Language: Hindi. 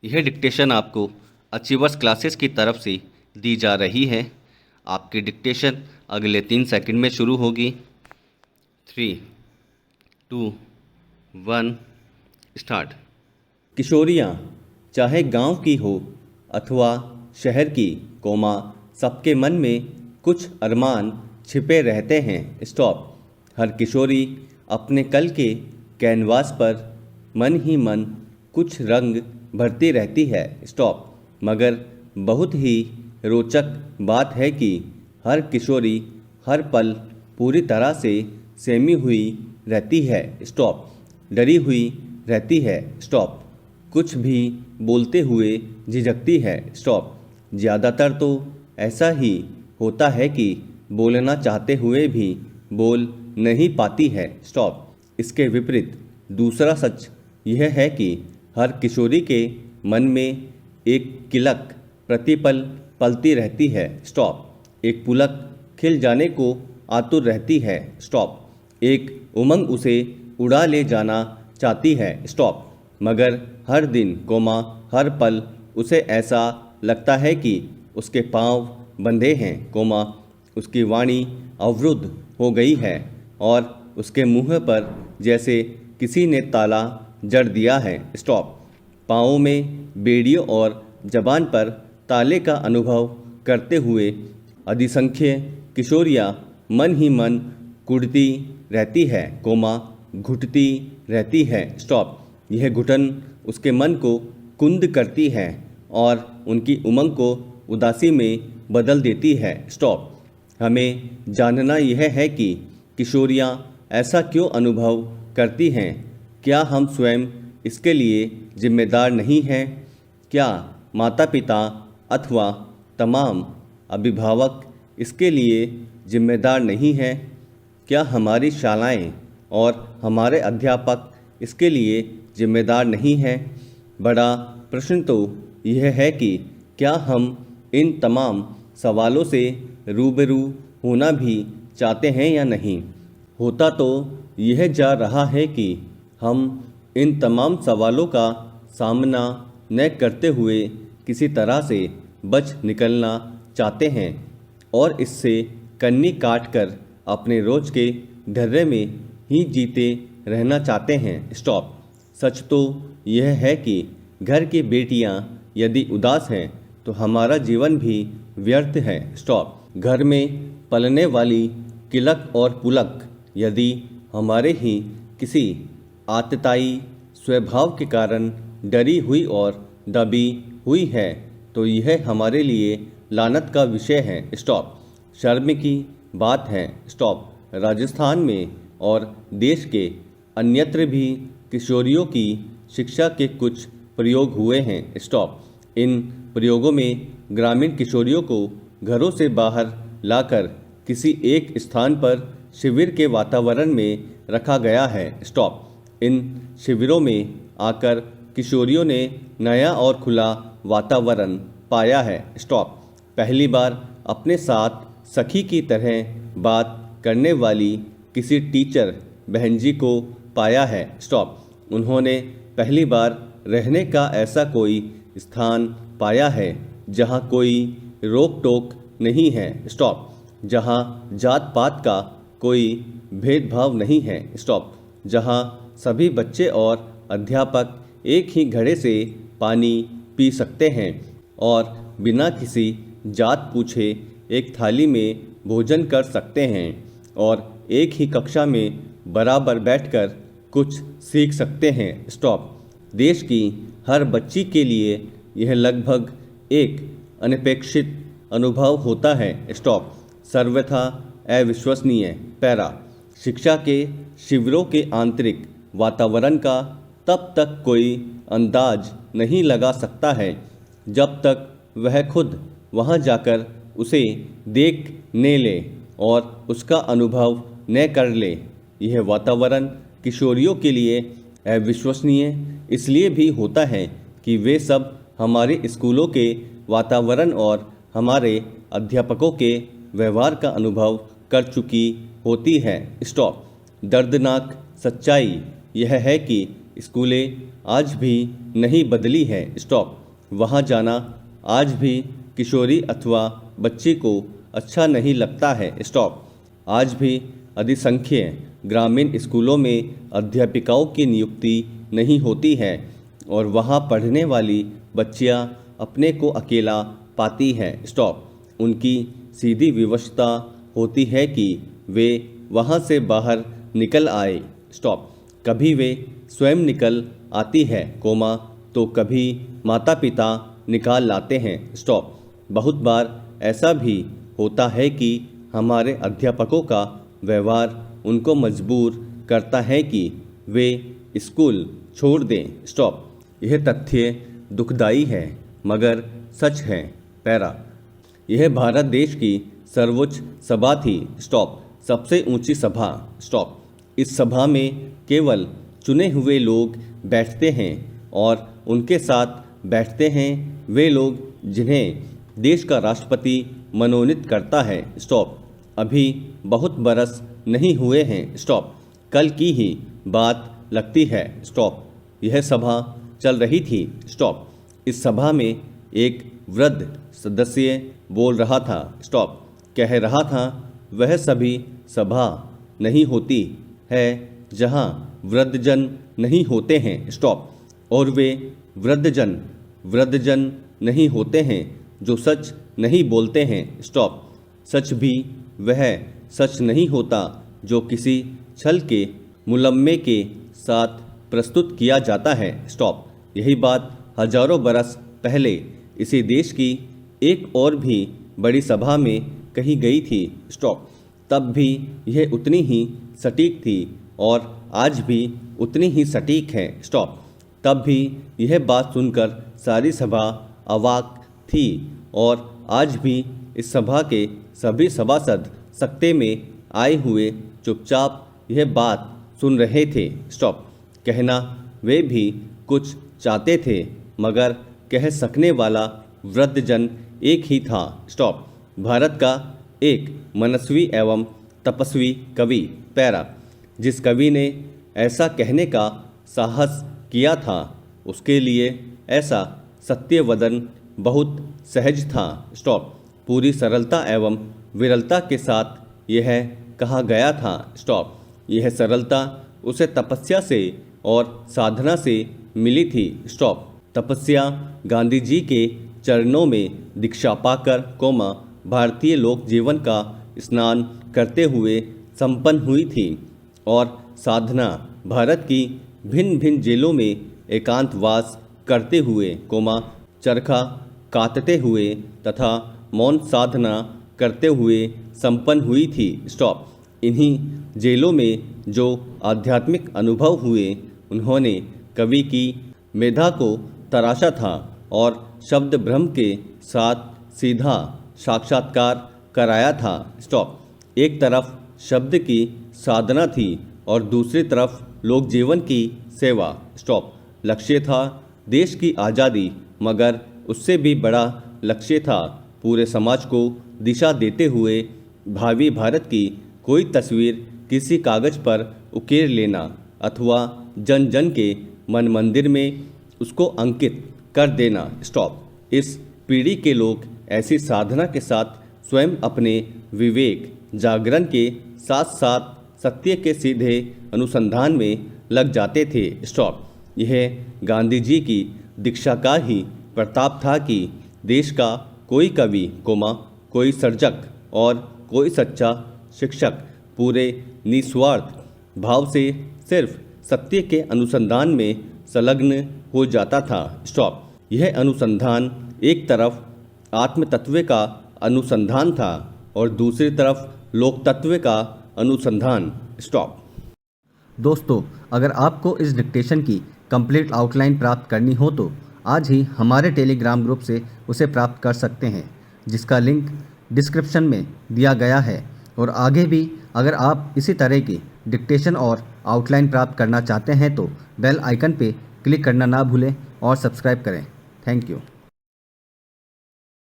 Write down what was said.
यह डिक्टेशन आपको अचीवर्स क्लासेस की तरफ से दी जा रही है। आपकी डिक्टेशन अगले 3 सेकंड में शुरू होगी। 3, 2, 1 स्टार्ट। किशोरियाँ चाहे गांव की हो अथवा शहर की, सबके मन में कुछ अरमान छिपे रहते हैं। स्टॉप। हर किशोरी अपने कल के कैनवास पर मन ही मन कुछ रंग भरती रहती है। स्टॉप। मगर बहुत ही रोचक बात है कि हर किशोरी हर पल पूरी तरह से सहमी हुई रहती है। स्टॉप। डरी हुई रहती है। स्टॉप। कुछ भी बोलते हुए झिझकती है। स्टॉप। ज़्यादातर तो ऐसा ही होता है कि बोलना चाहते हुए भी बोल नहीं पाती है। स्टॉप। इसके विपरीत दूसरा सच यह है कि हर किशोरी के मन में एक किलक प्रतिपल पलती रहती है। स्टॉप। एक पुलक खिल जाने को आतुर रहती है। स्टॉप। एक उमंग उसे उड़ा ले जाना चाहती है। स्टॉप। मगर हर दिन हर पल उसे ऐसा लगता है कि उसके पांव बंधे हैं, उसकी वाणी अवरुद्ध हो गई है और उसके मुंह पर जैसे किसी ने ताला जड़ दिया है। स्टॉप। पाँवों में बेड़ियों और जबान पर ताले का अनुभव करते हुए अधिसंख्य किशोरियाँ मन ही मन कुढ़ती रहती है, घुटती रहती है। स्टॉप। यह घुटन उसके मन को कुंद करती है और उनकी उमंग को उदासी में बदल देती है। स्टॉप। हमें जानना यह है कि किशोरियाँ ऐसा क्यों अनुभव करती हैं। क्या हम स्वयं इसके लिए जिम्मेदार नहीं हैं? क्या माता पिता अथवा तमाम अभिभावक इसके लिए जिम्मेदार नहीं हैं? क्या हमारी शालाएं और हमारे अध्यापक इसके लिए जिम्मेदार नहीं हैं? बड़ा प्रश्न तो यह है कि क्या हम इन तमाम सवालों से रूबरू होना भी चाहते हैं या नहीं। होता तो यह जा रहा है कि हम इन तमाम सवालों का सामना न करते हुए किसी तरह से बच निकलना चाहते हैं और इससे कन्नी काट कर अपने रोज के ढर्रे में ही जीते रहना चाहते हैं। स्टॉप। सच तो यह है कि घर की बेटियां यदि उदास हैं तो हमारा जीवन भी व्यर्थ है। स्टॉप। घर में पलने वाली किलक और पुलक यदि हमारे ही किसी आतताई स्वभाव के कारण डरी हुई और दबी हुई है तो यह हमारे लिए लानत का विषय है। स्टॉप। शर्म की बात है। स्टॉप। राजस्थान में और देश के अन्यत्र भी किशोरियों की शिक्षा के कुछ प्रयोग हुए हैं। स्टॉप। इन प्रयोगों में ग्रामीण किशोरियों को घरों से बाहर लाकर किसी एक स्थान पर शिविर के वातावरण में रखा गया है। स्टॉप। इन शिविरों में आकर किशोरियों ने नया और खुला वातावरण पाया है। स्टॉप। पहली बार अपने साथ सखी की तरह बात करने वाली किसी टीचर बहन जी को पाया है। स्टॉप। उन्होंने पहली बार रहने का ऐसा कोई स्थान पाया है जहाँ कोई रोक टोक नहीं है। स्टॉप। जहाँ जात पात का कोई भेदभाव नहीं है। स्टॉप। जहाँ सभी बच्चे और अध्यापक एक ही घड़े से पानी पी सकते हैं और बिना किसी जात पूछे एक थाली में भोजन कर सकते हैं और एक ही कक्षा में बराबर बैठकर कुछ सीख सकते हैं। स्टॉप। देश की हर बच्ची के लिए यह लगभग एक अनपेक्षित अनुभव होता है। स्टॉप। सर्वथा अविश्वसनीय। पैरा। शिक्षा के शिविरों के आंतरिक वातावरण का तब तक कोई अंदाज नहीं लगा सकता है जब तक वह खुद वहां जाकर उसे देख न ले और उसका अनुभव न कर ले। यह वातावरण किशोरियों के लिए अविश्वसनीय इसलिए भी होता है कि वे सब हमारे स्कूलों के वातावरण और हमारे अध्यापकों के व्यवहार का अनुभव कर चुकी होती है। स्टॉप। दर्दनाक सच्चाई यह है कि स्कूलें आज भी नहीं बदली है। स्टॉप। वहाँ जाना आज भी किशोरी अथवा बच्ची को अच्छा नहीं लगता है। स्टॉप। आज भी अधिसंख्य ग्रामीण स्कूलों में अध्यापिकाओं की नियुक्ति नहीं होती है और वहाँ पढ़ने वाली बच्चियाँ अपने को अकेला पाती हैं। स्टॉप। उनकी सीधी विवशता होती है कि वे वहाँ से बाहर निकल आए। स्टॉप। कभी वे स्वयं निकल आती है, कोमा, तो कभी माता पिता निकाल लाते हैं। स्टॉप। बहुत बार ऐसा भी होता है कि हमारे अध्यापकों का व्यवहार उनको मजबूर करता है कि वे स्कूल छोड़ दें। स्टॉप। यह तथ्य दुखदाई है मगर सच है। पैरा। यह भारत देश की सर्वोच्च सभा थी। स्टॉप। सबसे ऊंची सभा। स्टॉप। इस सभा में केवल चुने हुए लोग बैठते हैं और उनके साथ बैठते हैं वे लोग जिन्हें देश का राष्ट्रपति मनोनीत करता है। स्टॉप। अभी बहुत बरस नहीं हुए हैं। स्टॉप। कल की ही बात लगती है। स्टॉप। यह सभा चल रही थी। स्टॉप। इस सभा में एक वृद्ध सदस्य बोल रहा था। स्टॉप। कह रहा था, वह सभी सभा नहीं होती है जहां वृद्धजन नहीं होते हैं। स्टॉप। और वे वृद्धजन नहीं होते हैं जो सच नहीं बोलते हैं। स्टॉप। सच भी वह सच नहीं होता जो किसी छल के मुलम्मे के साथ प्रस्तुत किया जाता है। स्टॉप। यही बात हजारों बरस पहले इसी देश की एक और भी बड़ी सभा में कही गई थी। स्टॉप। तब भी यह उतनी ही सटीक थी और आज भी उतनी ही सटीक है। स्टॉप। तब भी यह बात सुनकर सारी सभा अवाक थी और आज भी इस सभा के सभी सभासद सकते में आए हुए चुपचाप यह बात सुन रहे थे। स्टॉप। कहना वे भी कुछ चाहते थे मगर कह सकने वाला वृद्धजन एक ही था। स्टॉप। भारत का एक मनस्वी एवं तपस्वी कवि। पैरा। जिस कवि ने ऐसा कहने का साहस किया था उसके लिए ऐसा सत्यवदन बहुत सहज था। स्टॉप। पूरी सरलता एवं विरलता के साथ यह कहा गया था। स्टॉप। यह सरलता उसे तपस्या से और साधना से मिली थी। स्टॉप। तपस्या गांधी जी के चरणों में दीक्षा पाकर, कोमा, भारतीय लोक जीवन का स्नान करते हुए संपन्न हुई थी और साधना भारत की भिन्न भिन्न जेलों में एकांतवास करते हुए, कोमा, चरखा काटते हुए तथा मौन साधना करते हुए संपन्न हुई थी। स्टॉप। इन्हीं जेलों में जो आध्यात्मिक अनुभव हुए उन्होंने कवि की मेधा को तराशा था और शब्द ब्रह्म के साथ सीधा साक्षात्कार कराया था। स्टॉप। एक तरफ शब्द की साधना थी और दूसरी तरफ लोक जीवन की सेवा। स्टॉप। लक्ष्य था देश की आज़ादी मगर उससे भी बड़ा लक्ष्य था पूरे समाज को दिशा देते हुए भावी भारत की कोई तस्वीर किसी कागज़ पर उकेर लेना अथवा जन जन के मन मंदिर में उसको अंकित कर देना। स्टॉप। इस पीढ़ी के लोग ऐसी साधना के साथ स्वयं अपने विवेक जागरण के साथ साथ सत्य के सीधे अनुसंधान में लग जाते थे। स्टॉप। यह गांधी जी की दीक्षा का ही प्रताप था कि देश का कोई कवि, कोमा, कोई सर्जक और कोई सच्चा शिक्षक पूरे निस्वार्थ भाव से सिर्फ सत्य के अनुसंधान में संलग्न हो जाता था। स्टॉप। यह अनुसंधान एक तरफ आत्म तत्व का अनुसंधान था और दूसरी तरफ लोक तत्व का अनुसंधान। स्टॉप। दोस्तों, अगर आपको इस डिक्टेशन की कंप्लीट आउटलाइन प्राप्त करनी हो तो आज ही हमारे टेलीग्राम ग्रुप से उसे प्राप्त कर सकते हैं, जिसका लिंक डिस्क्रिप्शन में दिया गया है। और आगे भी अगर आप इसी तरह की डिक्टेशन और आउटलाइन प्राप्त करना चाहते हैं तो बेल आइकन पे क्लिक करना ना भूलें और सब्सक्राइब करें। Thank you.